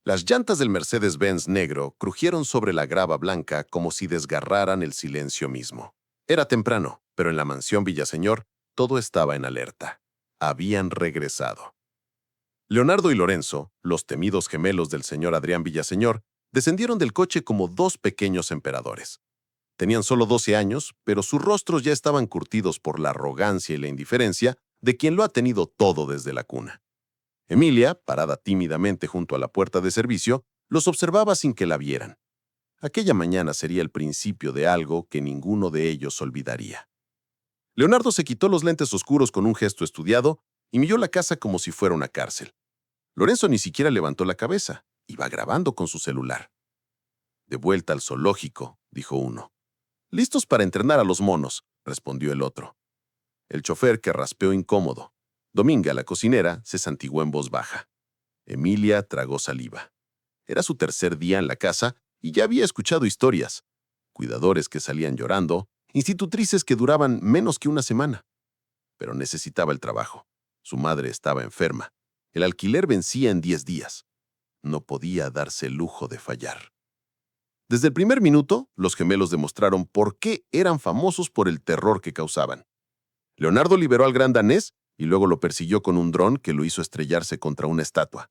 Las llantas del Mercedes-Benz negro crujieron sobre la grava blanca como si desgarraran el silencio mismo. Era temprano, pero en la mansión Villaseñor todo estaba en alerta. Habían regresado. Leonardo y Lorenzo, los temidos gemelos del señor Adrián Villaseñor, descendieron del coche como dos pequeños emperadores. Tenían solo 12 años, pero sus rostros ya estaban curtidos por la arrogancia y la indiferencia de quien lo ha tenido todo desde la cuna. Emilia, parada tímidamente junto a la puerta de servicio, los observaba sin que la vieran. Aquella mañana sería el principio de algo que ninguno de ellos olvidaría. Leonardo se quitó los lentes oscuros con un gesto estudiado y miró la casa como si fuera una cárcel. Lorenzo ni siquiera levantó la cabeza. Iba grabando con su celular. De vuelta al zoológico, dijo uno. Listos para entrenar a los monos, respondió el otro. El chofer que raspeó incómodo. Dominga, la cocinera, se santiguó en voz baja. Emilia tragó saliva. Era su tercer día en la casa y ya había escuchado historias. Cuidadores que salían llorando, institutrices que duraban menos que una semana. Pero necesitaba el trabajo. Su madre estaba enferma. El alquiler vencía en 10 días. No podía darse el lujo de fallar. Desde el primer minuto, los gemelos demostraron por qué eran famosos por el terror que causaban. Leonardo liberó al gran danés y luego lo persiguió con un dron que lo hizo estrellarse contra una estatua.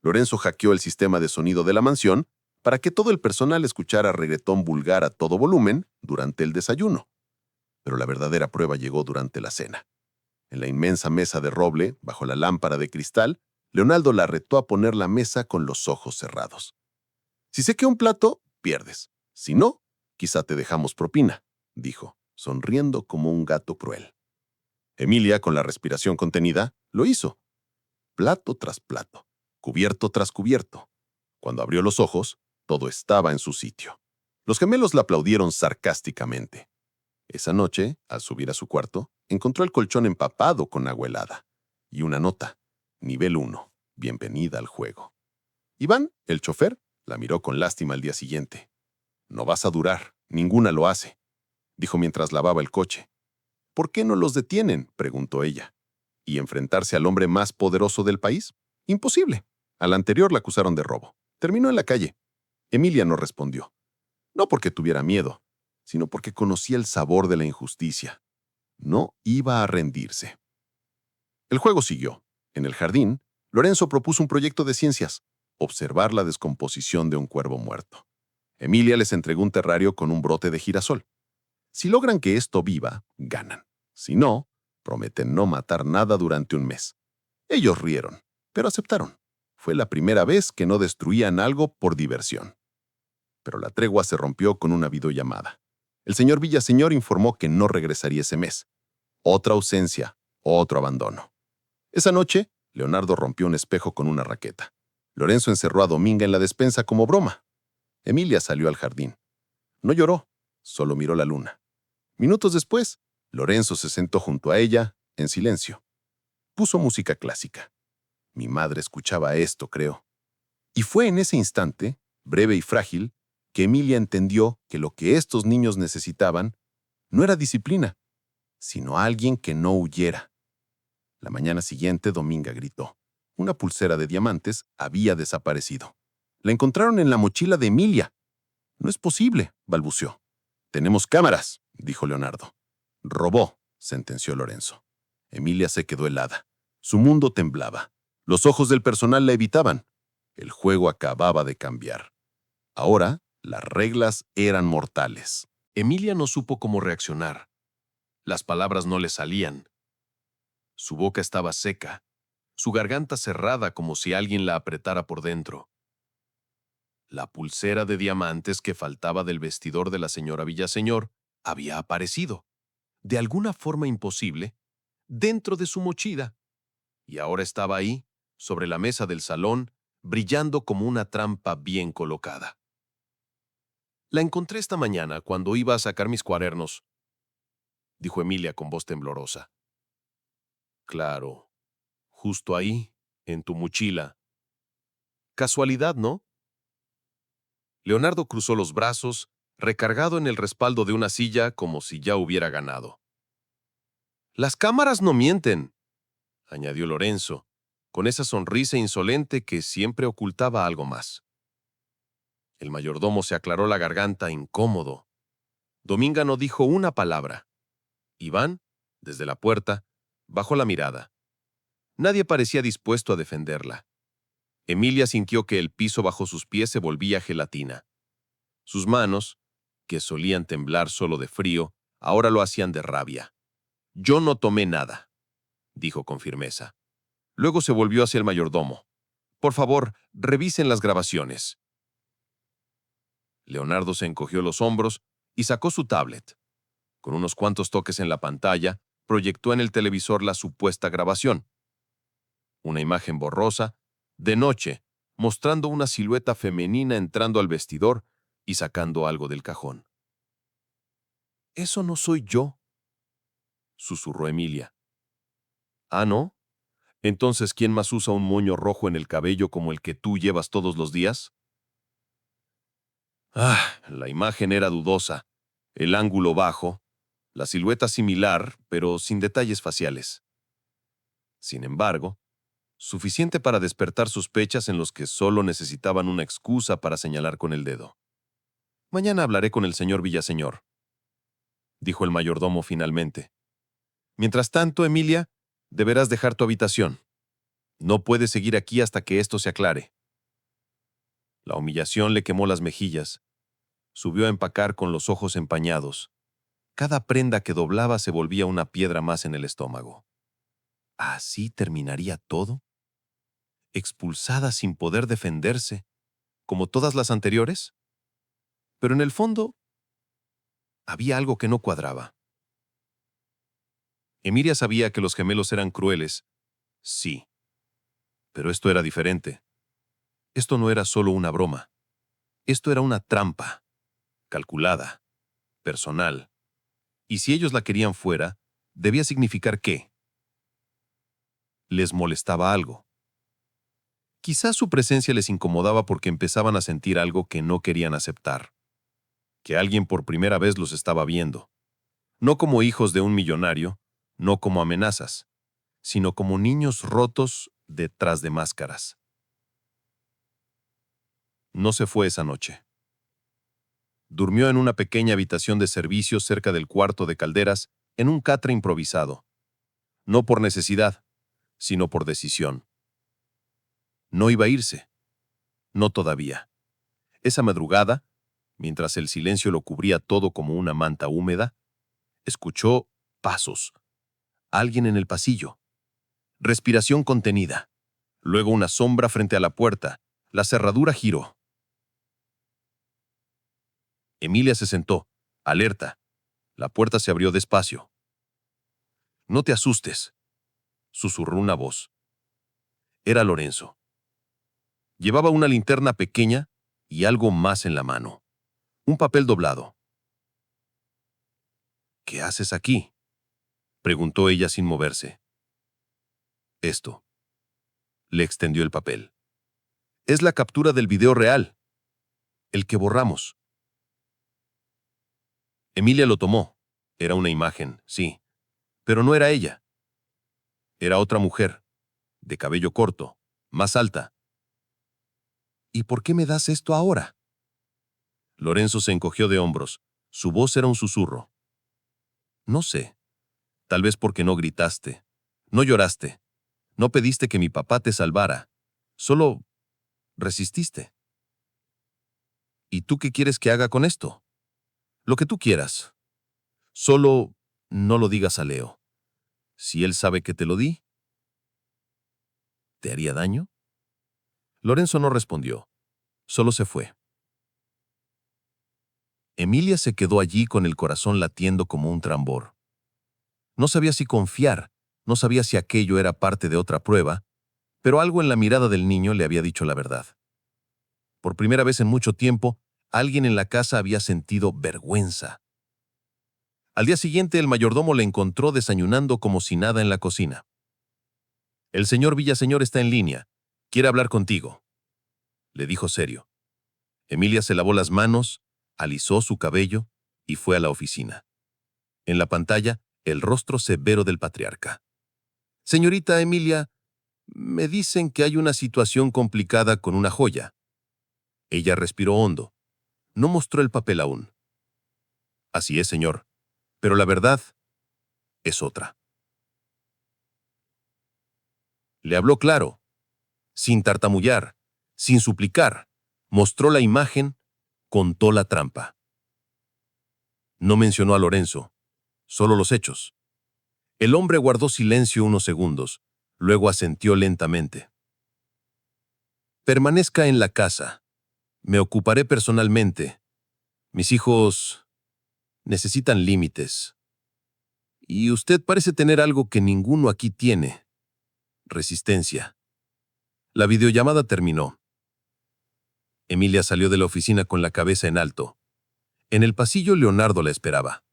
Lorenzo hackeó el sistema de sonido de la mansión para que todo el personal escuchara reggaetón vulgar a todo volumen durante el desayuno. Pero la verdadera prueba llegó durante la cena. En la inmensa mesa de roble, bajo la lámpara de cristal, Leonardo la retó a poner la mesa con los ojos cerrados. Si se queda un plato, pierdes. Si no, quizá te dejamos propina, dijo, sonriendo como un gato cruel. Emilia, con la respiración contenida, lo hizo. Plato tras plato, cubierto tras cubierto. Cuando abrió los ojos, todo estaba en su sitio. Los gemelos la aplaudieron sarcásticamente. Esa noche, al subir a su cuarto, encontró el colchón empapado con agua helada y una nota. Nivel 1. Bienvenida al juego. Iván, el chofer, la miró con lástima al día siguiente. No vas a durar, ninguna lo hace, dijo mientras lavaba el coche. ¿Por qué no los detienen?, preguntó ella. ¿Y enfrentarse al hombre más poderoso del país? Imposible. Al anterior la acusaron de robo. Terminó en la calle. Emilia no respondió. No porque tuviera miedo, sino porque conocía el sabor de la injusticia. No iba a rendirse. El juego siguió. En el jardín, Lorenzo propuso un proyecto de ciencias, observar la descomposición de un cuervo muerto. Emilia les entregó un terrario con un brote de girasol. Si logran que esto viva, ganan. Si no, prometen no matar nada durante un mes. Ellos rieron, pero aceptaron. Fue la primera vez que no destruían algo por diversión. Pero la tregua se rompió con una videollamada. El señor Villaseñor informó que no regresaría ese mes. Otra ausencia, otro abandono. Esa noche, Leonardo rompió un espejo con una raqueta. Lorenzo encerró a Dominga en la despensa como broma. Emilia salió al jardín. No lloró, solo miró la luna. Minutos después, Lorenzo se sentó junto a ella, en silencio. Puso música clásica. Mi madre escuchaba esto, creo. Y fue en ese instante, breve y frágil, que Emilia entendió que lo que estos niños necesitaban no era disciplina, sino alguien que no huyera. La mañana siguiente, Dominga gritó. Una pulsera de diamantes había desaparecido. La encontraron en la mochila de Emilia. No es posible, balbuceó. Tenemos cámaras, dijo Leonardo. Robó, sentenció Lorenzo. Emilia se quedó helada. Su mundo temblaba. Los ojos del personal la evitaban. El juego acababa de cambiar. Ahora, las reglas eran mortales. Emilia no supo cómo reaccionar. Las palabras no le salían. Su boca estaba seca, su garganta cerrada como si alguien la apretara por dentro. La pulsera de diamantes que faltaba del vestidor de la señora Villaseñor había aparecido, de alguna forma imposible, dentro de su mochila, y ahora estaba ahí, sobre la mesa del salón, brillando como una trampa bien colocada. La encontré esta mañana cuando iba a sacar mis cuadernos, dijo Emilia con voz temblorosa. Claro, justo ahí, en tu mochila. Casualidad, ¿no? Leonardo cruzó los brazos, recargado en el respaldo de una silla como si ya hubiera ganado. Las cámaras no mienten, añadió Lorenzo. con esa sonrisa insolente que siempre ocultaba algo más. El mayordomo se aclaró la garganta incómodo. Dominga no dijo una palabra. Iván, desde la puerta, bajó la mirada. Nadie parecía dispuesto a defenderla. Emilia sintió que el piso bajo sus pies se volvía gelatina. Sus manos, que solían temblar solo de frío, ahora lo hacían de rabia. «Yo no tomé nada», dijo con firmeza. Luego se volvió hacia el mayordomo. «Por favor, revisen las grabaciones». Leonardo se encogió los hombros y sacó su tablet. Con unos cuantos toques en la pantalla, proyectó en el televisor la supuesta grabación. Una imagen borrosa, de noche, mostrando una silueta femenina entrando al vestidor y sacando algo del cajón. «Eso no soy yo», susurró Emilia. «¿Ah, no? Entonces, ¿quién más usa un moño rojo en el cabello como el que tú llevas todos los días?» La imagen era dudosa. El ángulo bajo, la silueta similar, pero sin detalles faciales. Sin embargo, suficiente para despertar sospechas en los que solo necesitaban una excusa para señalar con el dedo. «Mañana hablaré con el señor Villaseñor», dijo el mayordomo finalmente. «Mientras tanto, Emilia, deberás dejar tu habitación. No puedes seguir aquí hasta que esto se aclare». La humillación le quemó las mejillas. Subió a empacar con los ojos empañados. Cada prenda que doblaba se volvía una piedra más en el estómago. ¿Así terminaría todo? ¿Expulsada sin poder defenderse, como todas las anteriores? Pero en el fondo, había algo que no cuadraba. Emilia sabía que los gemelos eran crueles. Sí. Pero esto era diferente. Esto no era solo una broma. Esto era una trampa, calculada, personal. Y si ellos la querían fuera, debía significar que les molestaba algo. Quizás su presencia les incomodaba porque empezaban a sentir algo que no querían aceptar. Que alguien por primera vez los estaba viendo. No como hijos de un millonario, no como amenazas, sino como niños rotos detrás de máscaras. No se fue esa noche. Durmió en una pequeña habitación de servicio cerca del cuarto de Calderas, en un catre improvisado. No por necesidad, sino por decisión. No iba a irse. No todavía. Esa madrugada, mientras el silencio lo cubría todo como una manta húmeda, escuchó pasos. Alguien en el pasillo. Respiración contenida. Luego una sombra frente a la puerta. La cerradura giró. Emilia se sentó, alerta. La puerta se abrió despacio. «No te asustes», susurró una voz. Era Lorenzo. Llevaba una linterna pequeña y algo más en la mano. Un papel doblado. «¿Qué haces aquí?», preguntó ella sin moverse. «Esto». Le extendió el papel. «Es la captura del video real. El que borramos». Emilia lo tomó. Era una imagen, sí. Pero no era ella. Era otra mujer, de cabello corto, más alta. «¿Y por qué me das esto ahora?». Lorenzo se encogió de hombros. Su voz era un susurro. «No sé. Tal vez porque no gritaste. No lloraste. No pediste que mi papá te salvara. Solo resististe». «¿Y tú qué quieres que haga con esto?». «Lo que tú quieras. Solo no lo digas a Leo. Si él sabe que te lo di, ¿te haría daño?». Lorenzo no respondió. Solo se fue. Emilia se quedó allí con el corazón latiendo como un tambor. No sabía si confiar, no sabía si aquello era parte de otra prueba, pero algo en la mirada del niño le había dicho la verdad. Por primera vez en mucho tiempo, alguien en la casa había sentido vergüenza. Al día siguiente, el mayordomo le encontró desayunando como si nada en la cocina. «El señor Villaseñor está en línea. Quiere hablar contigo», le dijo serio. Emilia se lavó las manos, alisó su cabello y fue a la oficina. En la pantalla, el rostro severo del patriarca. «Señorita Emilia, Me dicen que hay una situación complicada con una joya. Ella respiró hondo. No mostró el papel aún. Así es, señor. Pero la verdad es otra. Le habló claro, sin tartamullar, sin suplicar. Mostró la imagen, contó la trampa. No mencionó a Lorenzo, solo los hechos. El hombre guardó silencio unos segundos, luego asintió lentamente. Permanezca en la casa. Me ocuparé personalmente. Mis hijos necesitan límites. Y usted parece tener algo que ninguno aquí tiene. Resistencia. La videollamada terminó. Emilia salió de la oficina con la cabeza en alto. En el pasillo Leonardo la esperaba.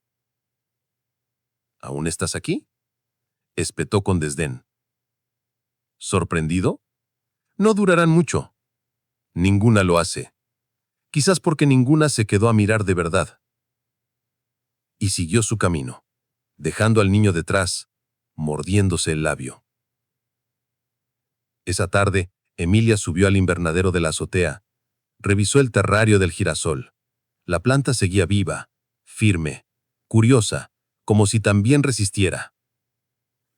¿Aún estás aquí?, espetó con desdén. ¿Sorprendido? No durarán mucho. Ninguna lo hace. Quizás porque ninguna se quedó a mirar de verdad. Y siguió su camino, dejando al niño detrás, mordiéndose el labio. Esa tarde, Emilia subió al invernadero de la azotea. Revisó el terrario del girasol. La planta seguía viva, firme, curiosa, como si también resistiera.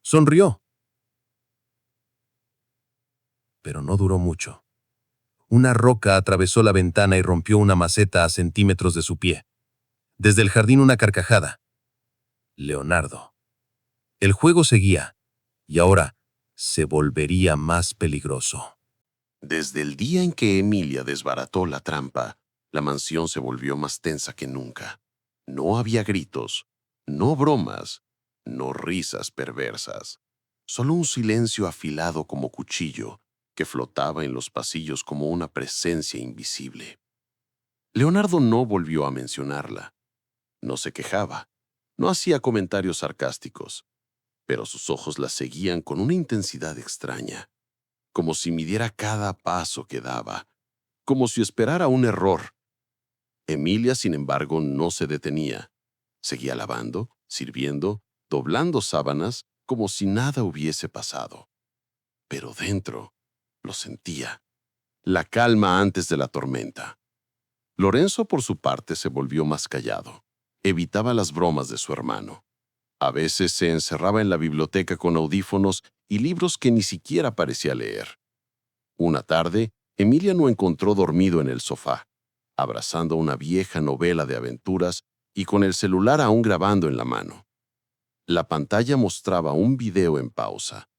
Sonrió. Pero no duró mucho. Una roca atravesó la ventana y rompió una maceta a centímetros de su pie. Desde el jardín una carcajada. Leonardo. El juego seguía, y ahora se volvería más peligroso. Desde el día en que Emilia desbarató la trampa, la mansión se volvió más tensa que nunca. No había gritos, no bromas, no risas perversas. Solo un silencio afilado como cuchillo que flotaba en los pasillos como una presencia invisible. Leonardo no volvió a mencionarla. No se quejaba, no hacía comentarios sarcásticos, pero sus ojos la seguían con una intensidad extraña, como si midiera cada paso que daba, como si esperara un error. Emilia, sin embargo, no se detenía. Seguía lavando, sirviendo, doblando sábanas, como si nada hubiese pasado. Pero dentro, lo sentía. La calma antes de la tormenta. Lorenzo, por su parte, se volvió más callado. Evitaba las bromas de su hermano. A veces se encerraba en la biblioteca con audífonos y libros que ni siquiera parecía leer. Una tarde, Emilia lo encontró dormido en el sofá, abrazando una vieja novela de aventuras y con el celular aún grabando en la mano. La pantalla mostraba un video en pausa.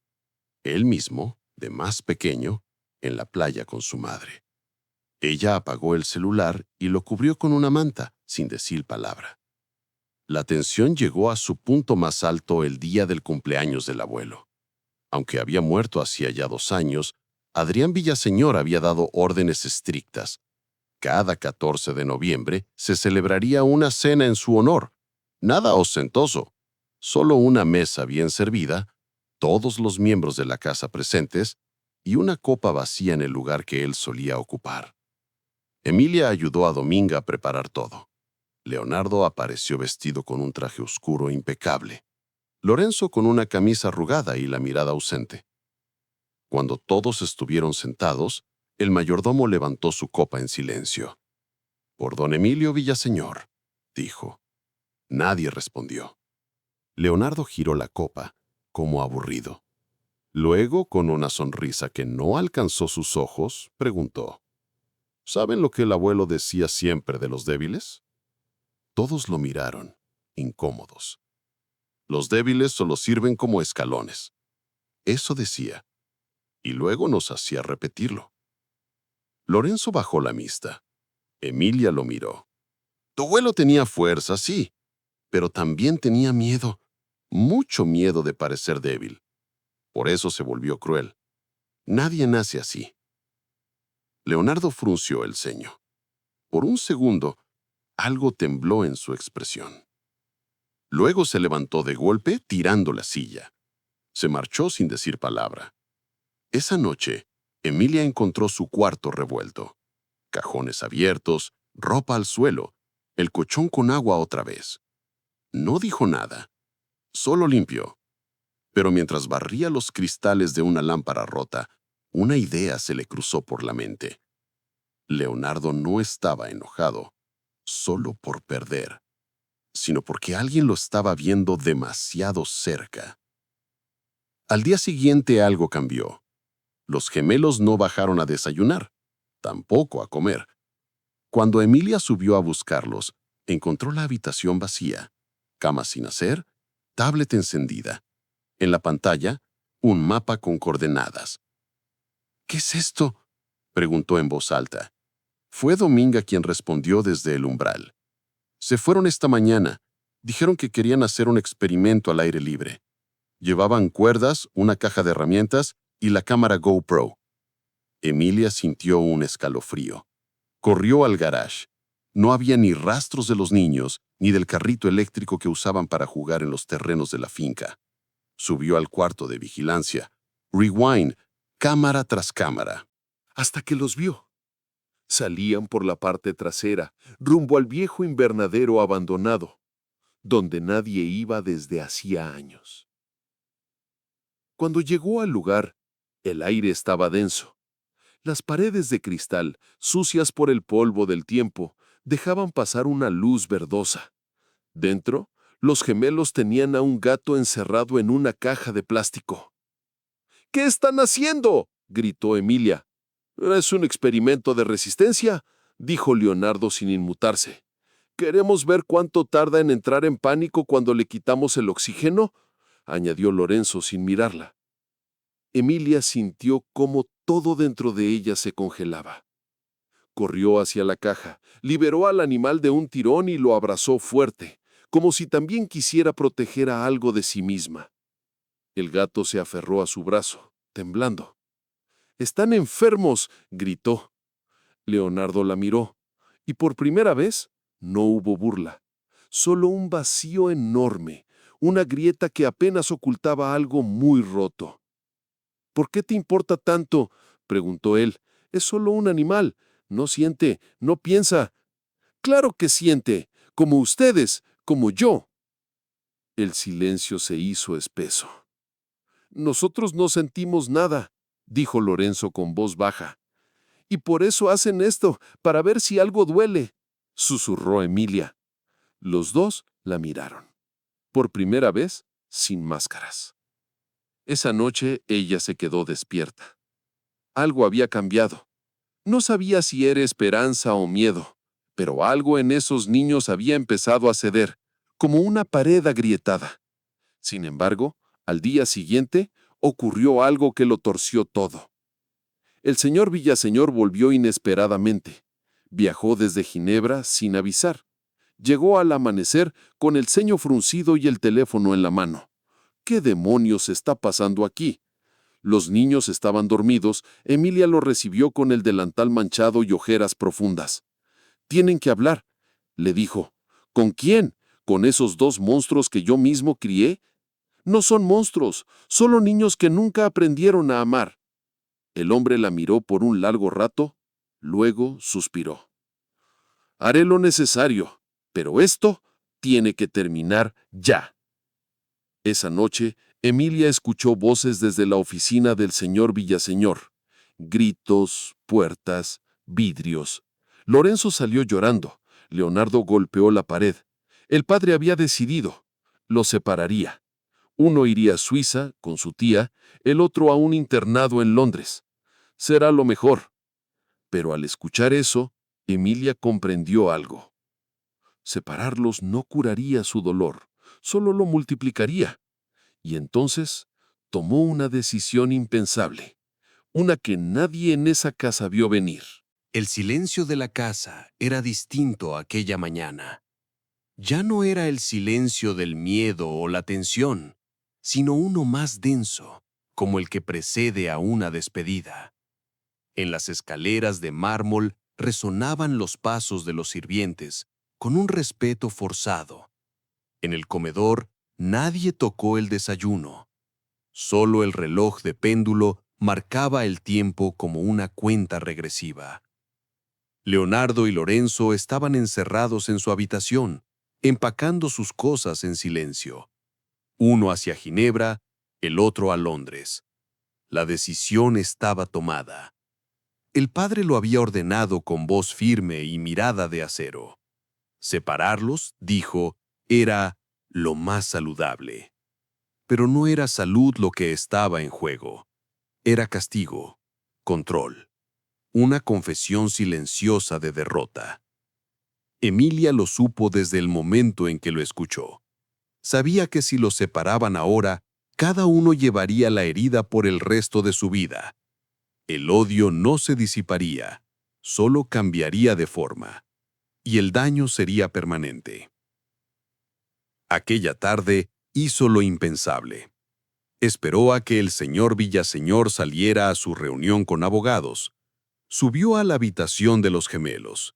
Él mismo, de más pequeño, en la playa con su madre. Ella apagó el celular y lo cubrió con una manta, sin decir palabra. La tensión llegó a su punto más alto el día del cumpleaños del abuelo. Aunque había muerto hacía ya 2 años, Adrián Villaseñor había dado órdenes estrictas. Cada 14 de noviembre se celebraría una cena en su honor. Nada ostentoso, solo una mesa bien servida, todos los miembros de la casa presentes y una copa vacía en el lugar que él solía ocupar. Emilia ayudó a Dominga a preparar todo. Leonardo apareció vestido con un traje oscuro impecable. Lorenzo con una camisa arrugada y la mirada ausente. Cuando todos estuvieron sentados, el mayordomo levantó su copa en silencio. «Por don Emilio Villaseñor», dijo. Nadie respondió. Leonardo giró la copa, como aburrido. Luego, con una sonrisa que no alcanzó sus ojos, preguntó: «¿Saben lo que el abuelo decía siempre de los débiles?». Todos lo miraron, incómodos. «Los débiles solo sirven como escalones». Eso decía, y luego nos hacía repetirlo. Lorenzo bajó la vista. Emilia lo miró. «Tu abuelo tenía fuerza, sí, pero también tenía miedo, mucho miedo de parecer débil. Por eso se volvió cruel. Nadie nace así». Leonardo frunció el ceño. Por un segundo, algo tembló en su expresión. Luego se levantó de golpe, tirando la silla. Se marchó sin decir palabra. Esa noche, Emilia encontró su cuarto revuelto. Cajones abiertos, ropa al suelo, el colchón con agua otra vez. No dijo nada, solo limpió. Pero mientras barría los cristales de una lámpara rota, una idea se le cruzó por la mente. Leonardo no estaba enojado solo por perder, sino porque alguien lo estaba viendo demasiado cerca. Al día siguiente algo cambió. Los gemelos no bajaron a desayunar, tampoco a comer. Cuando Emilia subió a buscarlos, encontró la habitación vacía, cama sin hacer, tablet encendida. En la pantalla, un mapa con coordenadas. ¿Qué es esto?, preguntó en voz alta. Fue Dominga quien respondió desde el umbral. Se fueron esta mañana. Dijeron que querían hacer un experimento al aire libre. Llevaban cuerdas, una caja de herramientas y la cámara GoPro. Emilia sintió un escalofrío. Corrió al garage. No había ni rastros de los niños, ni del carrito eléctrico que usaban para jugar en los terrenos de la finca. Subió al cuarto de vigilancia. Rewind, cámara tras cámara. Hasta que los vio. Salían por la parte trasera, rumbo al viejo invernadero abandonado, donde nadie iba desde hacía años. Cuando llegó al lugar, el aire estaba denso. Las paredes de cristal, sucias por el polvo del tiempo, dejaban pasar una luz verdosa. Dentro, los gemelos tenían a un gato encerrado en una caja de plástico. ¿Qué están haciendo?, gritó Emilia. «Es un experimento de resistencia», dijo Leonardo sin inmutarse. «Queremos ver cuánto tarda en entrar en pánico cuando le quitamos el oxígeno», añadió Lorenzo sin mirarla. Emilia sintió cómo todo dentro de ella se congelaba. Corrió hacia la caja, liberó al animal de un tirón y lo abrazó fuerte, como si también quisiera proteger a algo de sí misma. El gato se aferró a su brazo, temblando. «¡Están enfermos!», gritó. Leonardo la miró, y por primera vez no hubo burla, solo un vacío enorme, una grieta que apenas ocultaba algo muy roto. «¿Por qué te importa tanto?», preguntó él. «Es solo un animal, no siente, no piensa». «Claro que siente, como ustedes, como yo». El silencio se hizo espeso. «Nosotros no sentimos nada», dijo Lorenzo con voz baja. «Y por eso hacen esto, para ver si algo duele», susurró Emilia. Los dos la miraron. Por primera vez, sin máscaras. Esa noche ella se quedó despierta. Algo había cambiado. No sabía si era esperanza o miedo, pero algo en esos niños había empezado a ceder, como una pared agrietada. Sin embargo, al día siguiente, ocurrió algo que lo torció todo. El señor Villaseñor volvió inesperadamente. Viajó desde Ginebra sin avisar. Llegó al amanecer con el ceño fruncido y el teléfono en la mano. ¿Qué demonios está pasando aquí? Los niños estaban dormidos. Emilia lo recibió con el delantal manchado y ojeras profundas. «Tienen que hablar», le dijo. «¿Con quién? ¿Con esos dos monstruos que yo mismo crié?» «No son monstruos, solo niños que nunca aprendieron a amar». El hombre la miró por un largo rato, luego suspiró. «Haré lo necesario, pero esto tiene que terminar ya». Esa noche, Emilia escuchó voces desde la oficina del señor Villaseñor. Gritos, puertas, vidrios. Lorenzo salió llorando. Leonardo golpeó la pared. El padre había decidido. Los separaría. Uno iría a Suiza, con su tía, el otro a un internado en Londres. Será lo mejor. Pero al escuchar eso, Emilia comprendió algo. Separarlos no curaría su dolor, solo lo multiplicaría. Y entonces tomó una decisión impensable, una que nadie en esa casa vio venir. El silencio de la casa era distinto aquella mañana. Ya no era el silencio del miedo o la tensión, sino uno más denso, como el que precede a una despedida. En las escaleras de mármol resonaban los pasos de los sirvientes, con un respeto forzado. En el comedor nadie tocó el desayuno. Solo el reloj de péndulo marcaba el tiempo como una cuenta regresiva. Leonardo y Lorenzo estaban encerrados en su habitación, empacando sus cosas en silencio. Uno hacia Ginebra, el otro a Londres. La decisión estaba tomada. El padre lo había ordenado con voz firme y mirada de acero. Separarlos, dijo, era lo más saludable. Pero no era salud lo que estaba en juego. Era castigo, control, una confesión silenciosa de derrota. Emilia lo supo desde el momento en que lo escuchó. Sabía que si los separaban ahora, cada uno llevaría la herida por el resto de su vida. El odio no se disiparía, solo cambiaría de forma, y el daño sería permanente. Aquella tarde hizo lo impensable. Esperó a que el señor Villaseñor saliera a su reunión con abogados. Subió a la habitación de los gemelos.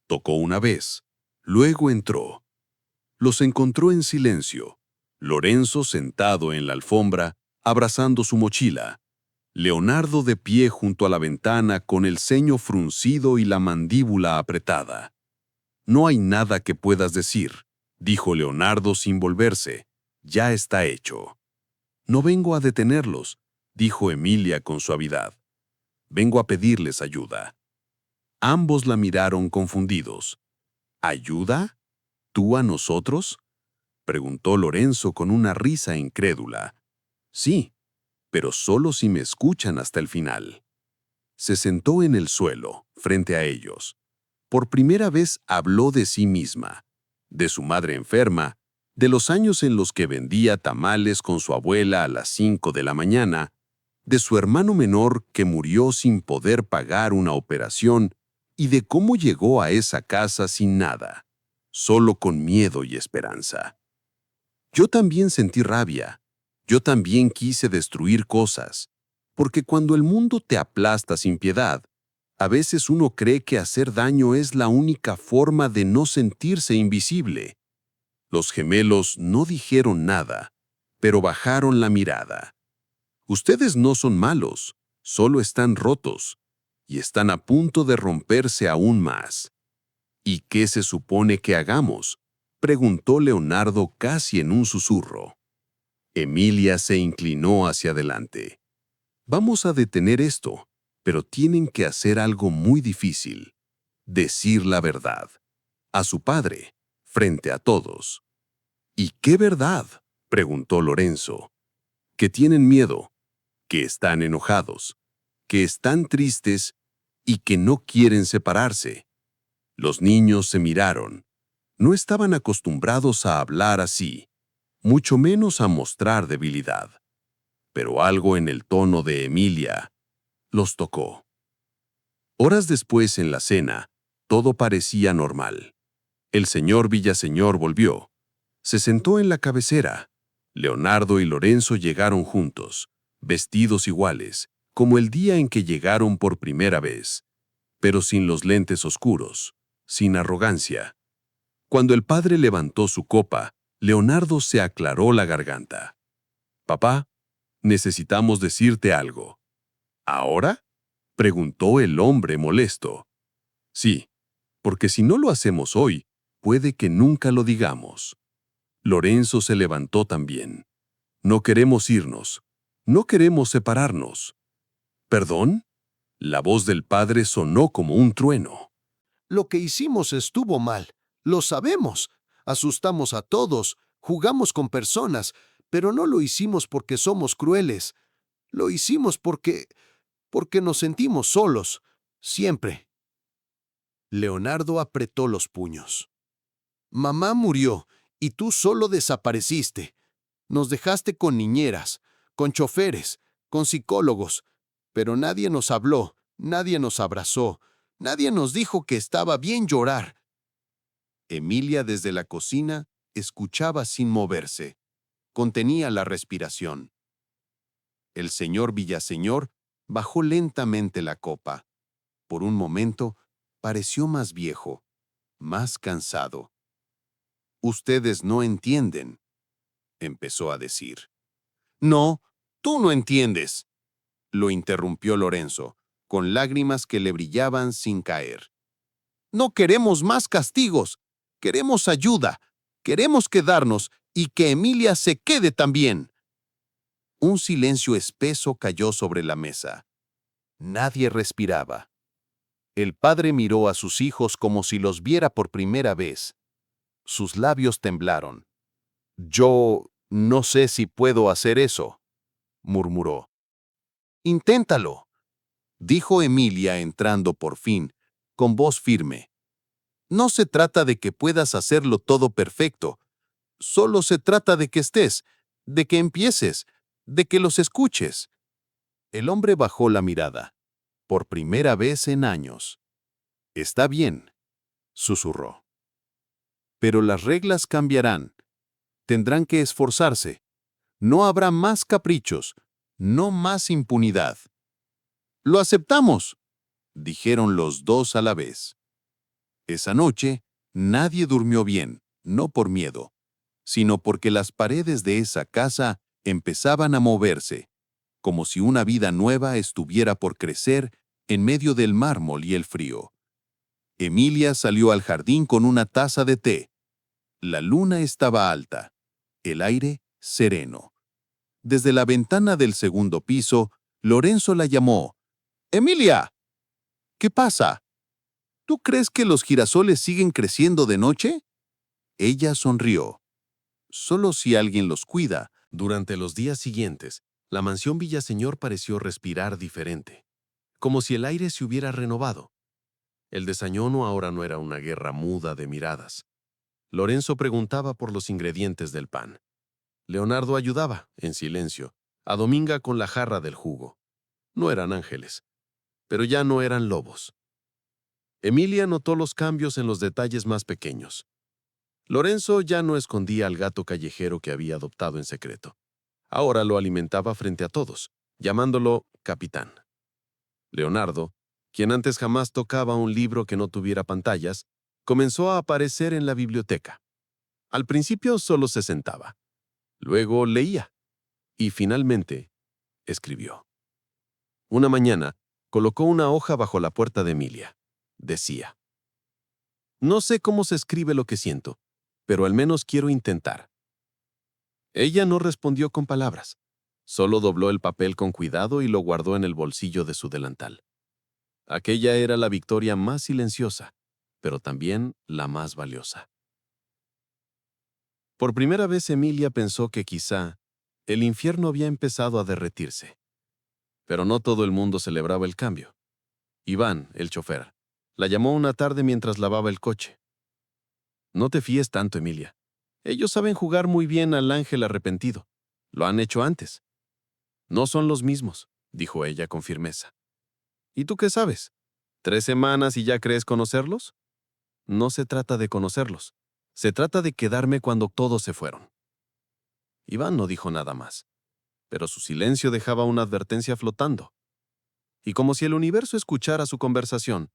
Tocó una vez, luego entró. Los encontró en silencio. Lorenzo sentado en la alfombra, abrazando su mochila. Leonardo de pie junto a la ventana con el ceño fruncido y la mandíbula apretada. «No hay nada que puedas decir», dijo Leonardo sin volverse. «Ya está hecho». «No vengo a detenerlos», dijo Emilia con suavidad. «Vengo a pedirles ayuda». Ambos la miraron confundidos. «¿Ayuda? ¿Tú a nosotros?», preguntó Lorenzo con una risa incrédula. «Sí, pero solo si me escuchan hasta el final». Se sentó en el suelo, frente a ellos. Por primera vez habló de sí misma, de su madre enferma, de los años en los que vendía tamales con su abuela a las 5 de la mañana, de su hermano menor que murió sin poder pagar una operación y de cómo llegó a esa casa sin nada, solo con miedo y esperanza. «Yo también sentí rabia. Yo también quise destruir cosas, porque cuando el mundo te aplasta sin piedad, a veces uno cree que hacer daño es la única forma de no sentirse invisible». Los gemelos no dijeron nada, pero bajaron la mirada. «Ustedes no son malos, solo están rotos, y están a punto de romperse aún más». «¿Y qué se supone que hagamos?», preguntó Leonardo casi en un susurro. Emilia se inclinó hacia adelante. «Vamos a detener esto, pero tienen que hacer algo muy difícil. Decir la verdad. A su padre, frente a todos». «¿Y qué verdad?», preguntó Lorenzo. «Que tienen miedo, que están enojados, que están tristes y que no quieren separarse». Los niños se miraron. No estaban acostumbrados a hablar así, mucho menos a mostrar debilidad. Pero algo en el tono de Emilia los tocó. Horas después en la cena, todo parecía normal. El señor Villaseñor volvió. Se sentó en la cabecera. Leonardo y Lorenzo llegaron juntos, vestidos iguales, como el día en que llegaron por primera vez, pero sin los lentes oscuros, sin arrogancia. Cuando el padre levantó su copa, Leonardo se aclaró la garganta. «Papá, necesitamos decirte algo». «¿Ahora?», preguntó el hombre molesto. «Sí, porque si no lo hacemos hoy, puede que nunca lo digamos». Lorenzo se levantó también. «No queremos irnos. No queremos separarnos». «¿Perdón?». La voz del padre sonó como un trueno. Lo que hicimos estuvo mal, lo sabemos. Asustamos a todos, jugamos con personas, pero no lo hicimos porque somos crueles. Lo hicimos porque nos sentimos solos, siempre. Leonardo apretó los puños. Mamá murió y tú solo desapareciste. Nos dejaste con niñeras, con choferes, con psicólogos, pero nadie nos habló, nadie nos abrazó, nadie nos dijo que estaba bien llorar. Emilia desde la cocina escuchaba sin moverse. Contenía la respiración. El señor Villaseñor bajó lentamente la copa. Por un momento pareció más viejo, más cansado. «Ustedes no entienden», empezó a decir. «No, tú no entiendes», lo interrumpió Lorenzo, con lágrimas que le brillaban sin caer. «No queremos más castigos, queremos ayuda, queremos quedarnos y que Emilia se quede también». Un silencio espeso cayó sobre la mesa. Nadie respiraba. El padre miró a sus hijos como si los viera por primera vez. Sus labios temblaron. «Yo no sé si puedo hacer eso», murmuró. «Inténtalo», dijo Emilia entrando por fin, con voz firme. «No se trata de que puedas hacerlo todo perfecto. Solo se trata de que estés, de que empieces, de que los escuches». El hombre bajó la mirada, por primera vez en años. «Está bien», susurró. «Pero las reglas cambiarán. Tendrán que esforzarse. No habrá más caprichos, no más impunidad». «Lo aceptamos», dijeron los dos a la vez. Esa noche, nadie durmió bien, no por miedo, sino porque las paredes de esa casa empezaban a moverse, como si una vida nueva estuviera por crecer en medio del mármol y el frío. Emilia salió al jardín con una taza de té. La luna estaba alta, el aire sereno. Desde la ventana del segundo piso, Lorenzo la llamó. «¡Emilia! ¿Qué pasa? ¿Tú crees que los girasoles siguen creciendo de noche?» Ella sonrió. «Solo si alguien los cuida». Durante los días siguientes, la mansión Villaseñor pareció respirar diferente, como si el aire se hubiera renovado. El desayuno ahora no era una guerra muda de miradas. Lorenzo preguntaba por los ingredientes del pan. Leonardo ayudaba, en silencio, a Dominga con la jarra del jugo. No eran ángeles, pero ya no eran lobos. Emilia notó los cambios en los detalles más pequeños. Lorenzo ya no escondía al gato callejero que había adoptado en secreto. Ahora lo alimentaba frente a todos, llamándolo capitán. Leonardo, quien antes jamás tocaba un libro que no tuviera pantallas, comenzó a aparecer en la biblioteca. Al principio solo se sentaba. Luego leía. Y finalmente, escribió. Una mañana, colocó una hoja bajo la puerta de Emilia. Decía: «No sé cómo se escribe lo que siento, pero al menos quiero intentar». Ella no respondió con palabras. Solo dobló el papel con cuidado y lo guardó en el bolsillo de su delantal. Aquella era la victoria más silenciosa, pero también la más valiosa. Por primera vez Emilia pensó que quizá el infierno había empezado a derretirse. Pero no todo el mundo celebraba el cambio. Iván, el chofer, la llamó una tarde mientras lavaba el coche. «No te fíes tanto, Emilia. Ellos saben jugar muy bien al ángel arrepentido. Lo han hecho antes». «No son los mismos», dijo ella con firmeza. «¿Y tú qué sabes? ¿3 semanas y ya crees conocerlos?» «No se trata de conocerlos. Se trata de quedarme cuando todos se fueron». Iván no dijo nada más, pero su silencio dejaba una advertencia flotando. Y como si el universo escuchara su conversación,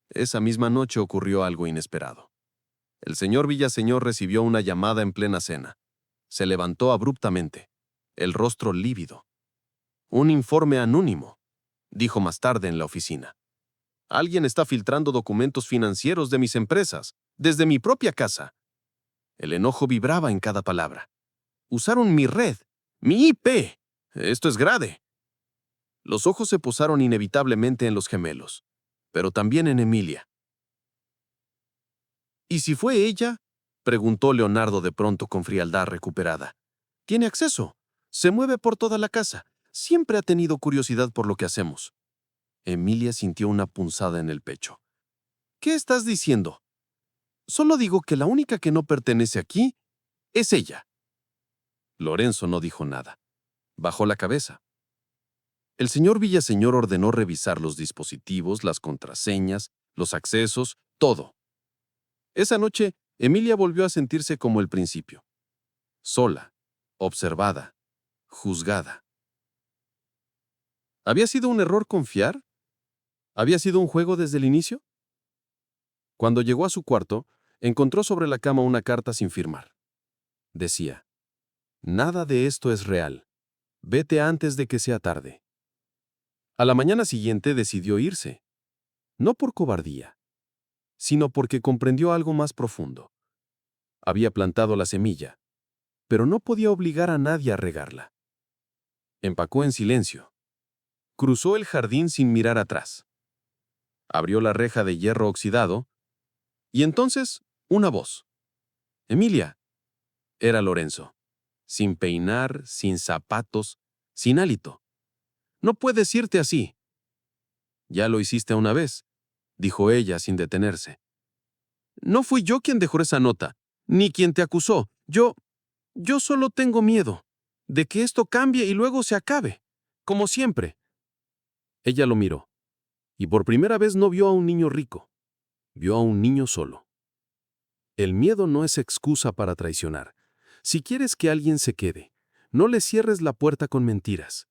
esa misma noche ocurrió algo inesperado. El señor Villaseñor recibió una llamada en plena cena. Se levantó abruptamente, el rostro lívido. «Un informe anónimo», dijo más tarde en la oficina. «Alguien está filtrando documentos financieros de mis empresas, desde mi propia casa». El enojo vibraba en cada palabra. «Usaron mi red, mi IP. Esto es grave». Los ojos se posaron inevitablemente en los gemelos, pero también en Emilia. «¿Y si fue ella?», preguntó Leonardo de pronto con frialdad recuperada. «Tiene acceso. Se mueve por toda la casa. Siempre ha tenido curiosidad por lo que hacemos». Emilia sintió una punzada en el pecho. «¿Qué estás diciendo?». «Solo digo que la única que no pertenece aquí es ella». Lorenzo no dijo nada. Bajó la cabeza. El señor Villaseñor ordenó revisar los dispositivos, las contraseñas, los accesos, todo. Esa noche, Emilia volvió a sentirse como el principio. Sola, observada, juzgada. ¿Había sido un error confiar? ¿Había sido un juego desde el inicio? Cuando llegó a su cuarto, encontró sobre la cama una carta sin firmar. Decía: «Nada de esto es real. Vete antes de que sea tarde». A la mañana siguiente decidió irse. No por cobardía, sino porque comprendió algo más profundo. Había plantado la semilla, pero no podía obligar a nadie a regarla. Empacó en silencio. Cruzó el jardín sin mirar atrás. Abrió la reja de hierro oxidado y entonces una voz. «Emilia». Era Lorenzo. Sin peinar, sin zapatos, sin hálito. «No puedes irte así». «Ya lo hiciste una vez», dijo ella sin detenerse. «No fui yo quien dejó esa nota, ni quien te acusó. Yo solo tengo miedo de que esto cambie y luego se acabe, como siempre». Ella lo miró, y por primera vez no vio a un niño rico, vio a un niño solo. El miedo no es excusa para traicionar. Si quieres que alguien se quede, no le cierres la puerta con mentiras.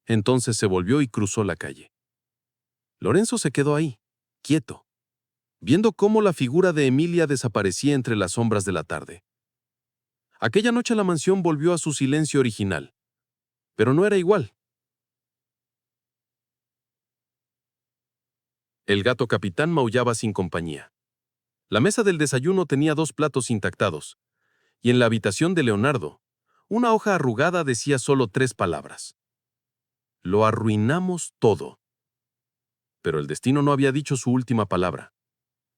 Entonces se volvió y cruzó la calle. Lorenzo se quedó ahí, quieto, viendo cómo la figura de Emilia desaparecía entre las sombras de la tarde. Aquella noche la mansión volvió a su silencio original, pero no era igual. El gato capitán maullaba sin compañía. La mesa del desayuno tenía 2 platos intactados, y en la habitación de Leonardo, una hoja arrugada decía solo 3 palabras. Lo arruinamos todo. Pero el destino no había dicho su última palabra,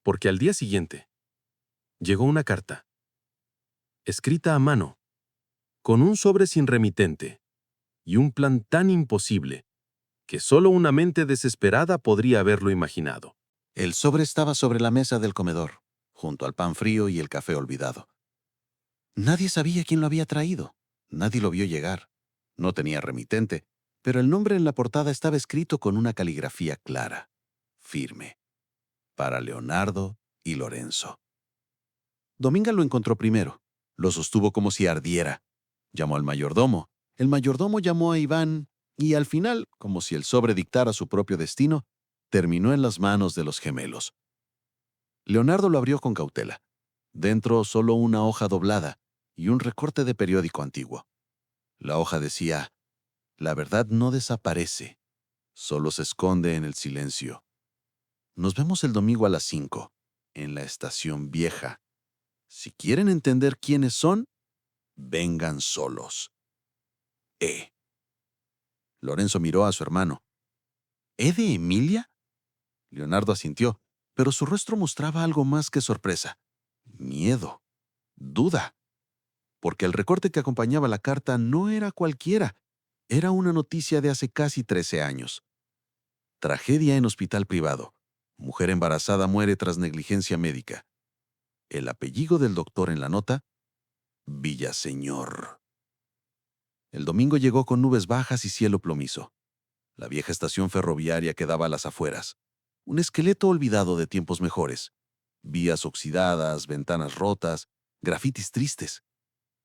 porque al día siguiente llegó una carta, escrita a mano, con un sobre sin remitente y un plan tan imposible que solo una mente desesperada podría haberlo imaginado. El sobre estaba sobre la mesa del comedor, junto al pan frío y el café olvidado. Nadie sabía quién lo había traído. Nadie lo vio llegar. No tenía remitente, pero el nombre en la portada estaba escrito con una caligrafía clara, firme, para Leonardo y Lorenzo. Dominga lo encontró primero. Lo sostuvo como si ardiera. Llamó al mayordomo. El mayordomo llamó a Iván y al final, como si el sobre dictara su propio destino, terminó en las manos de los gemelos. Leonardo lo abrió con cautela. Dentro solo una hoja doblada y un recorte de periódico antiguo. La hoja decía: «La verdad no desaparece, solo se esconde en el silencio. Nos vemos el domingo a las 5, en la estación vieja. Si quieren entender quiénes son, vengan solos. E». Lorenzo miró a su hermano. «¿E de Emilia?» Leonardo asintió, pero su rostro mostraba algo más que sorpresa. Miedo, duda. Porque el recorte que acompañaba la carta no era cualquiera. Era una noticia de hace casi 13 años. Tragedia en hospital privado. Mujer embarazada muere tras negligencia médica. El apellido del doctor en la nota: Villaseñor. El domingo llegó con nubes bajas y cielo plomizo. La vieja estación ferroviaria quedaba a las afueras. Un esqueleto olvidado de tiempos mejores. Vías oxidadas, ventanas rotas, grafitis tristes.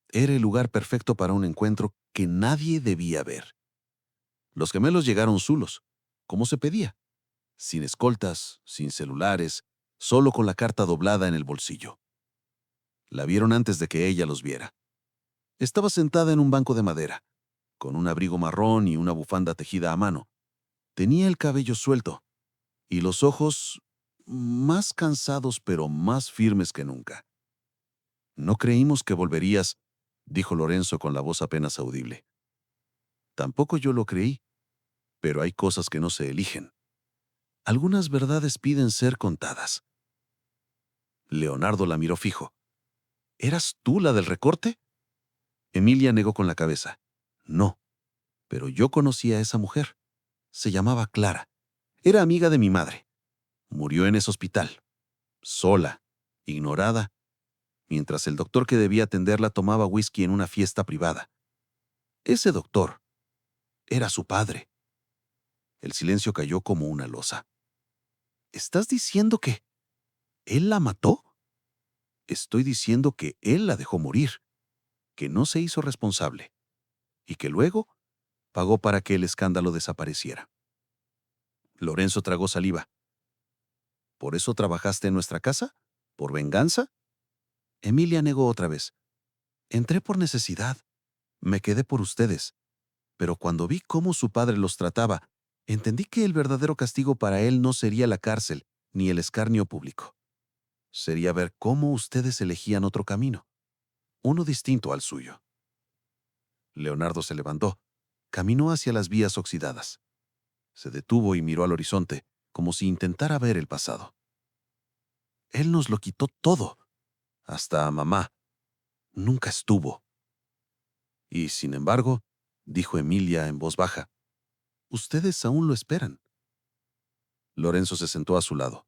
Era el lugar perfecto para un encuentro que nadie debía ver. Los gemelos llegaron solos, como se pedía, sin escoltas, sin celulares, solo con la carta doblada en el bolsillo. La vieron antes de que ella los viera. Estaba sentada en un banco de madera, con un abrigo marrón y una bufanda tejida a mano. Tenía el cabello suelto y los ojos más cansados pero más firmes que nunca. «No creímos que volverías», dijo Lorenzo con la voz apenas audible. «Tampoco yo lo creí, pero hay cosas que no se eligen. Algunas verdades piden ser contadas». Leonardo la miró fijo. «¿Eras tú la del recorte?» Emilia negó con la cabeza. «No, pero yo conocí a esa mujer. Se llamaba Clara. Era amiga de mi madre. Murió en ese hospital, sola, ignorada, mientras el doctor que debía atenderla tomaba whisky en una fiesta privada. Ese doctor era su padre». El silencio cayó como una losa. «¿Estás diciendo que él la mató?» «Estoy diciendo que él la dejó morir, que no se hizo responsable y que luego pagó para que el escándalo desapareciera». Lorenzo tragó saliva. «¿Por eso trabajaste en nuestra casa? ¿Por venganza?» Emilia negó otra vez. «Entré por necesidad. Me quedé por ustedes. Pero cuando vi cómo su padre los trataba, entendí que el verdadero castigo para él no sería la cárcel ni el escarnio público. Sería ver cómo ustedes elegían otro camino, uno distinto al suyo». Leonardo se levantó. caminó hacia las vías oxidadas. Se detuvo y miró al horizonte, como si intentara ver el pasado. Él nos lo quitó todo. Hasta a mamá. Nunca estuvo. Y, sin embargo, dijo Emilia en voz baja, ustedes aún lo esperan. Lorenzo se sentó a su lado.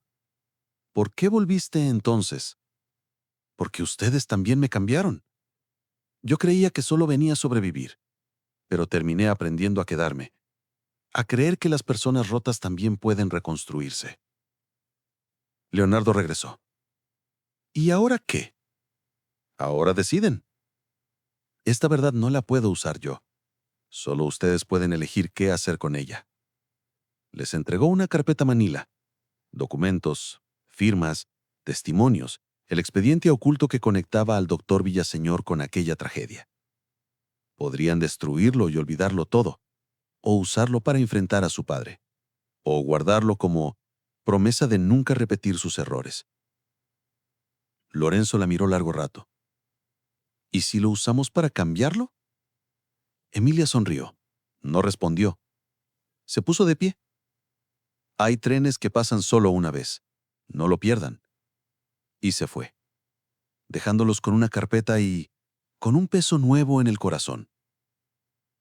¿Por qué volviste entonces? Porque ustedes también me cambiaron. Yo creía que solo venía a sobrevivir, pero terminé aprendiendo a quedarme, a creer que las personas rotas también pueden reconstruirse. Leonardo regresó. ¿Y ahora qué? Ahora deciden. Esta verdad no la puedo usar yo. Solo ustedes pueden elegir qué hacer con ella. Les entregó una carpeta manila, documentos, firmas, testimonios, el expediente oculto que conectaba al doctor Villaseñor con aquella tragedia. Podrían destruirlo y olvidarlo todo, o usarlo para enfrentar a su padre, o guardarlo como promesa de nunca repetir sus errores. Lorenzo la miró largo rato. ¿Y si lo usamos para cambiarlo? Emilia sonrió. No respondió. Se puso de pie. Hay trenes que pasan solo una vez. No lo pierdan. Y se fue, dejándolos con una carpeta y con un peso nuevo en el corazón.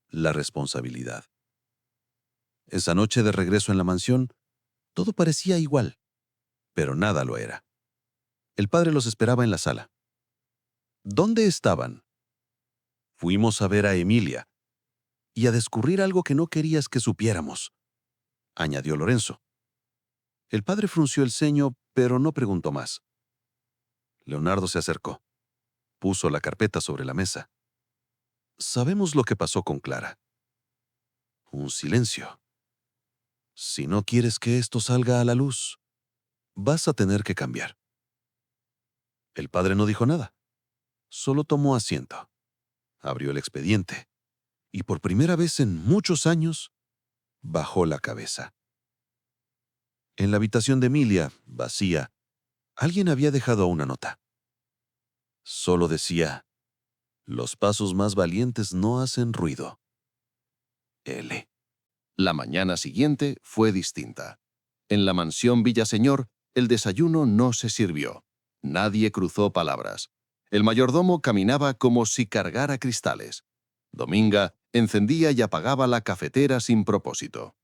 La responsabilidad. Esa noche de regreso en la mansión, todo parecía igual, pero nada lo era. El padre los esperaba en la sala. ¿Dónde estaban? Fuimos a ver a Emilia y a descubrir algo que no querías que supiéramos, añadió Lorenzo. El padre frunció el ceño, pero no preguntó más. Leonardo se acercó. Puso la carpeta sobre la mesa. Sabemos lo que pasó con Clara. Un silencio. Si no quieres que esto salga a la luz, vas a tener que cambiar. El padre no dijo nada. Solo tomó asiento. Abrió el expediente. Y por primera vez en muchos años, bajó la cabeza. En la habitación de Emilia, vacía, alguien había dejado una nota. Solo decía, los pasos más valientes no hacen ruido. L. La mañana siguiente fue distinta. En la mansión Villaseñor, el desayuno no se sirvió. Nadie cruzó palabras. El mayordomo caminaba como si cargara cristales. Dominga encendía y apagaba la cafetera sin propósito.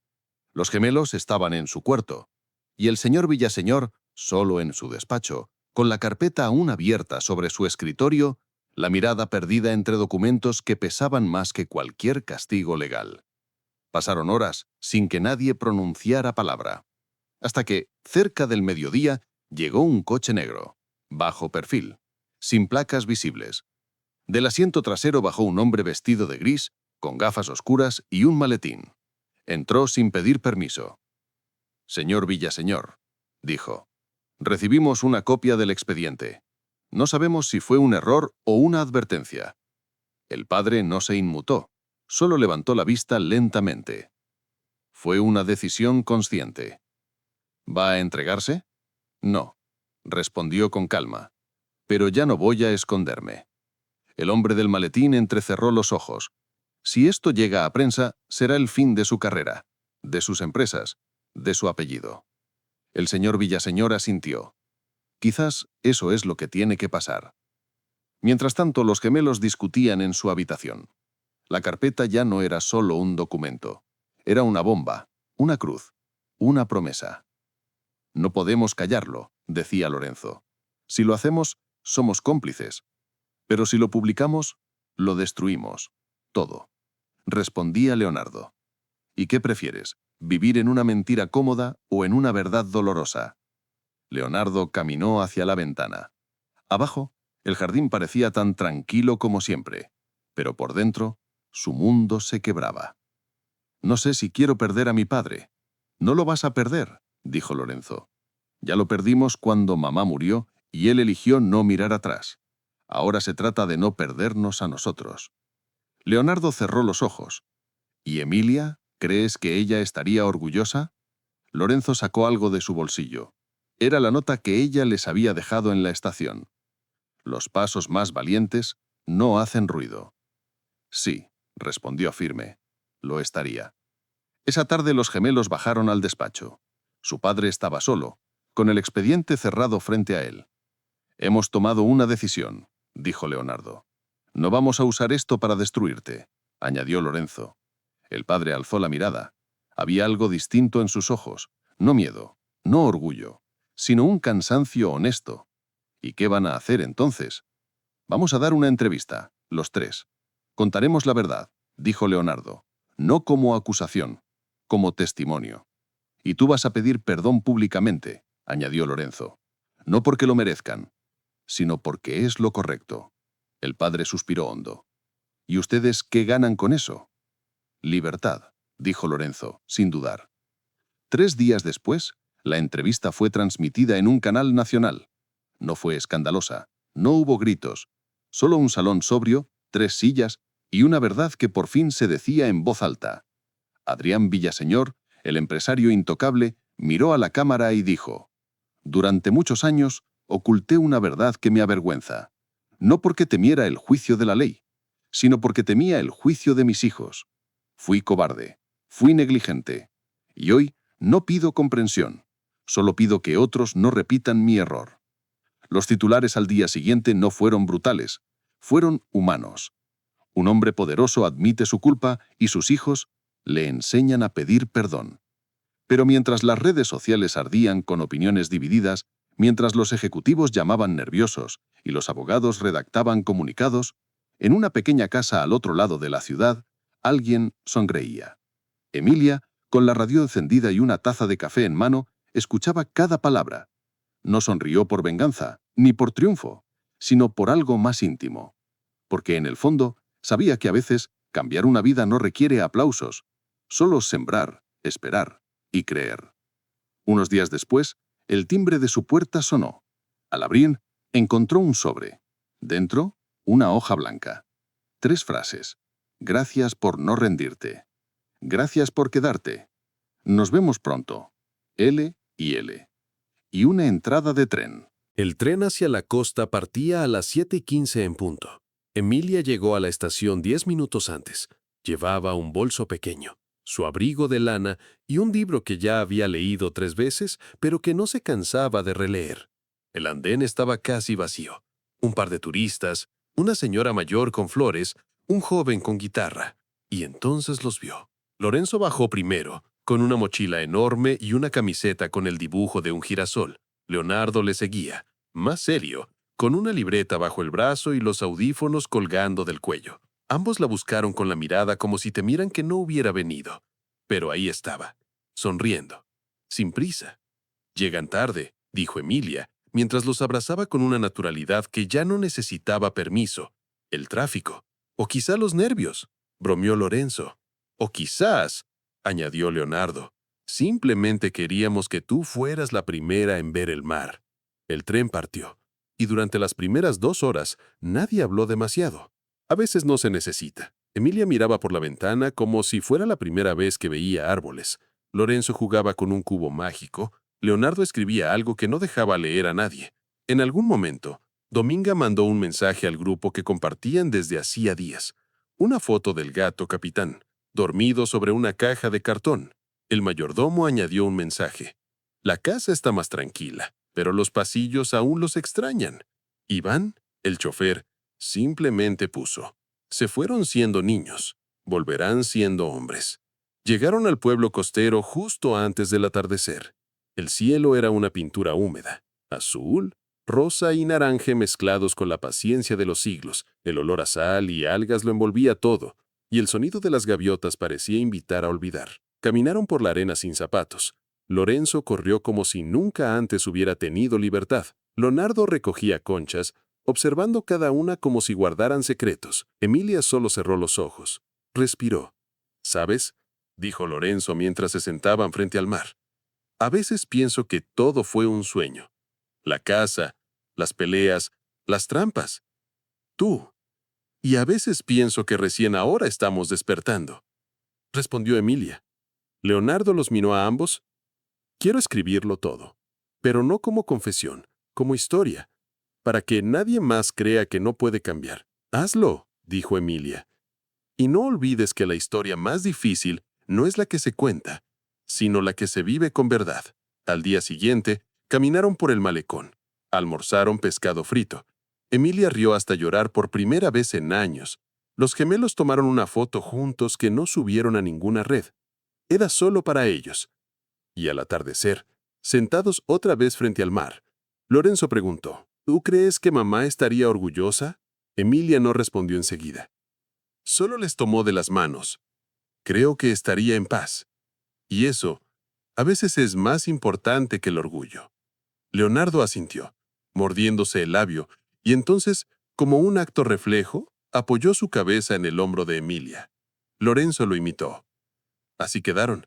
Los gemelos estaban en su cuarto, y el señor Villaseñor, solo en su despacho, con la carpeta aún abierta sobre su escritorio, la mirada perdida entre documentos que pesaban más que cualquier castigo legal. Pasaron horas sin que nadie pronunciara palabra, hasta que, cerca del mediodía, llegó un coche negro, bajo perfil, sin placas visibles. Del asiento trasero bajó un hombre vestido de gris, con gafas oscuras y un maletín. Entró sin pedir permiso. «Señor Villaseñor», dijo, «recibimos una copia del expediente. No sabemos si fue un error o una advertencia». El padre no se inmutó, solo levantó la vista lentamente. Fue una decisión consciente. ¿Va a entregarse? No, respondió con calma. Pero ya no voy a esconderme. El hombre del maletín entrecerró los ojos. Si esto llega a prensa, será el fin de su carrera, de sus empresas, de su apellido. El señor Villaseñor asintió. Quizás eso es lo que tiene que pasar. Mientras tanto, los gemelos discutían en su habitación. La carpeta ya no era solo un documento. Era una bomba, una cruz, una promesa. «No podemos callarlo», decía Lorenzo. «Si lo hacemos, somos cómplices. Pero si lo publicamos, lo destruimos. Todo», respondía Leonardo. «¿Y qué prefieres? ¿Vivir en una mentira cómoda o en una verdad dolorosa?» Leonardo caminó hacia la ventana. Abajo, el jardín parecía tan tranquilo como siempre, pero por dentro, su mundo se quebraba. «No sé si quiero perder a mi padre». «No lo vas a perder», dijo Lorenzo. «Ya lo perdimos cuando mamá murió y él eligió no mirar atrás. Ahora se trata de no perdernos a nosotros». Leonardo cerró los ojos. «¿Y Emilia? ¿Crees que ella estaría orgullosa?» Lorenzo sacó algo de su bolsillo. Era la nota que ella les había dejado en la estación. «Los pasos más valientes no hacen ruido». «Sí», respondió firme. Lo estaría. Esa tarde los gemelos bajaron al despacho. Su padre estaba solo, con el expediente cerrado frente a él. «Hemos tomado una decisión», dijo Leonardo. «No vamos a usar esto para destruirte», añadió Lorenzo. El padre alzó la mirada. Había algo distinto en sus ojos. No miedo, no orgullo, sino un cansancio honesto. ¿Y qué van a hacer entonces? «Vamos a dar una entrevista, los tres. Contaremos la verdad», dijo Leonardo. «No como acusación, como testimonio. Y tú vas a pedir perdón públicamente», añadió Lorenzo. «No porque lo merezcan, sino porque es lo correcto». El padre suspiró hondo. «¿Y ustedes qué ganan con eso?» «Libertad», dijo Lorenzo, sin dudar. 3 días después, la entrevista fue transmitida en un canal nacional. No fue escandalosa, no hubo gritos, solo un salón sobrio, 3 sillas y una verdad que por fin se decía en voz alta. Adrián Villaseñor, el empresario intocable, miró a la cámara y dijo: «Durante muchos años oculté una verdad que me avergüenza, no porque temiera el juicio de la ley, sino porque temía el juicio de mis hijos. Fui cobarde, fui negligente, y hoy no pido comprensión, solo pido que otros no repitan mi error». Los titulares al día siguiente no fueron brutales, fueron humanos. Un hombre poderoso admite su culpa y sus hijos le enseñan a pedir perdón. Pero mientras las redes sociales ardían con opiniones divididas, mientras los ejecutivos llamaban nerviosos y los abogados redactaban comunicados, en una pequeña casa al otro lado de la ciudad, alguien sonreía. Emilia, con la radio encendida y una taza de café en mano, escuchaba cada palabra. No sonrió por venganza, ni por triunfo, sino por algo más íntimo. Porque en el fondo, sabía que a veces cambiar una vida no requiere aplausos, solo sembrar, esperar y creer. Unos días después, el timbre de su puerta sonó. Al abrir, encontró un sobre. Dentro, una hoja blanca. 3 frases. «Gracias por no rendirte. Gracias por quedarte. Nos vemos pronto. L y L». Y una entrada de tren. El tren hacia la costa partía a las 7:15 en punto. Emilia llegó a la estación 10 minutos antes. Llevaba un bolso pequeño, su abrigo de lana y un libro que ya había leído 3 veces, pero que no se cansaba de releer. El andén estaba casi vacío. Un par de turistas, una señora mayor con flores, un joven con guitarra. Y entonces los vio. Lorenzo bajó primero, con una mochila enorme y una camiseta con el dibujo de un girasol. Leonardo le seguía, más serio, con una libreta bajo el brazo y los audífonos colgando del cuello. Ambos la buscaron con la mirada como si temieran que no hubiera venido. Pero ahí estaba, sonriendo, sin prisa. «Llegan tarde», dijo Emilia, mientras los abrazaba con una naturalidad que ya no necesitaba permiso. «El tráfico. O quizá los nervios», bromeó Lorenzo. «O quizás», añadió Leonardo, «simplemente queríamos que tú fueras la primera en ver el mar». El tren partió, y durante las primeras 2 horas nadie habló demasiado. A veces no se necesita. Emilia miraba por la ventana como si fuera la primera vez que veía árboles. Lorenzo jugaba con un cubo mágico. Leonardo escribía algo que no dejaba leer a nadie. En algún momento, Dominga mandó un mensaje al grupo que compartían desde hacía días. Una foto del gato capitán, dormido sobre una caja de cartón. El mayordomo añadió un mensaje. «La casa está más tranquila, pero los pasillos aún los extrañan». Iván, el chofer, simplemente puso: «Se fueron siendo niños, volverán siendo hombres». Llegaron al pueblo costero justo antes del atardecer. El cielo era una pintura húmeda, azul, rosa y naranja mezclados con la paciencia de los siglos. El olor a sal y algas lo envolvía todo, y el sonido de las gaviotas parecía invitar a olvidar. Caminaron por la arena sin zapatos. Lorenzo corrió como si nunca antes hubiera tenido libertad. Leonardo recogía conchas, observando cada una como si guardaran secretos. Emilia solo cerró los ojos. Respiró. «¿Sabes?», dijo Lorenzo mientras se sentaban frente al mar. «A veces pienso que todo fue un sueño. La casa, las peleas, las trampas. Tú. Y a veces pienso que recién ahora estamos despertando», respondió Emilia. Leonardo los miró a ambos. «Quiero escribirlo todo, pero no como confesión, como historia, para que nadie más crea que no puede cambiar». «Hazlo», dijo Emilia. Y no olvides que la historia más difícil no es la que se cuenta, sino la que se vive con verdad. Al día siguiente, caminaron por el malecón. Almorzaron pescado frito. Emilia rió hasta llorar por primera vez en años. Los gemelos tomaron una foto juntos que no subieron a ninguna red. Era solo para ellos. Y al atardecer, sentados otra vez frente al mar, Lorenzo preguntó, ¿tú crees que mamá estaría orgullosa? Emilia no respondió enseguida. Solo les tomó de las manos. Creo que estaría en paz. Y eso, a veces es más importante que el orgullo. Leonardo asintió, mordiéndose el labio, y entonces, como un acto reflejo, apoyó su cabeza en el hombro de Emilia. Lorenzo lo imitó. Así quedaron,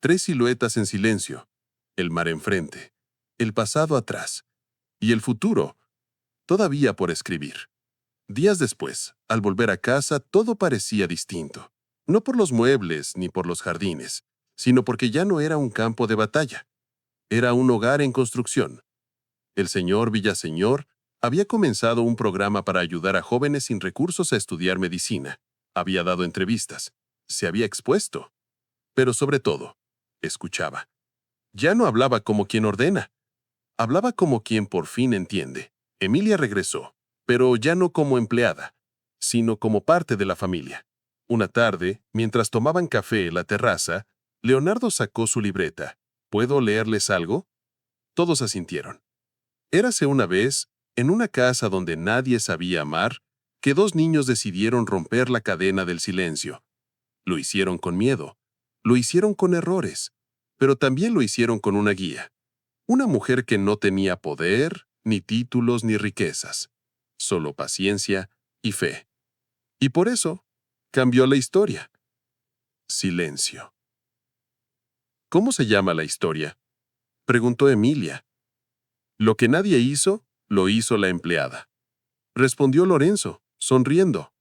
3 siluetas en silencio, el mar enfrente, el pasado atrás, y el futuro, todavía por escribir. Días después, al volver a casa, todo parecía distinto. No por los muebles ni por los jardines, sino porque ya no era un campo de batalla. Era un hogar en construcción. El señor Villaseñor había comenzado un programa para ayudar a jóvenes sin recursos a estudiar medicina. Había dado entrevistas. Se había expuesto. Pero sobre todo, escuchaba. Ya no hablaba como quien ordena. Hablaba como quien por fin entiende. Emilia regresó, pero ya no como empleada, sino como parte de la familia. Una tarde, mientras tomaban café en la terraza, Leonardo sacó su libreta. ¿Puedo leerles algo? Todos asintieron. Érase una vez, en una casa donde nadie sabía amar, que 2 niños decidieron romper la cadena del silencio. Lo hicieron con miedo, lo hicieron con errores, pero también lo hicieron con una guía. Una mujer que no tenía poder, ni títulos, ni riquezas, solo paciencia y fe. Y por eso, cambió la historia. Silencio. ¿Cómo se llama la historia? Preguntó Emilia. Lo que nadie hizo, lo hizo la empleada. Respondió Lorenzo, sonriendo.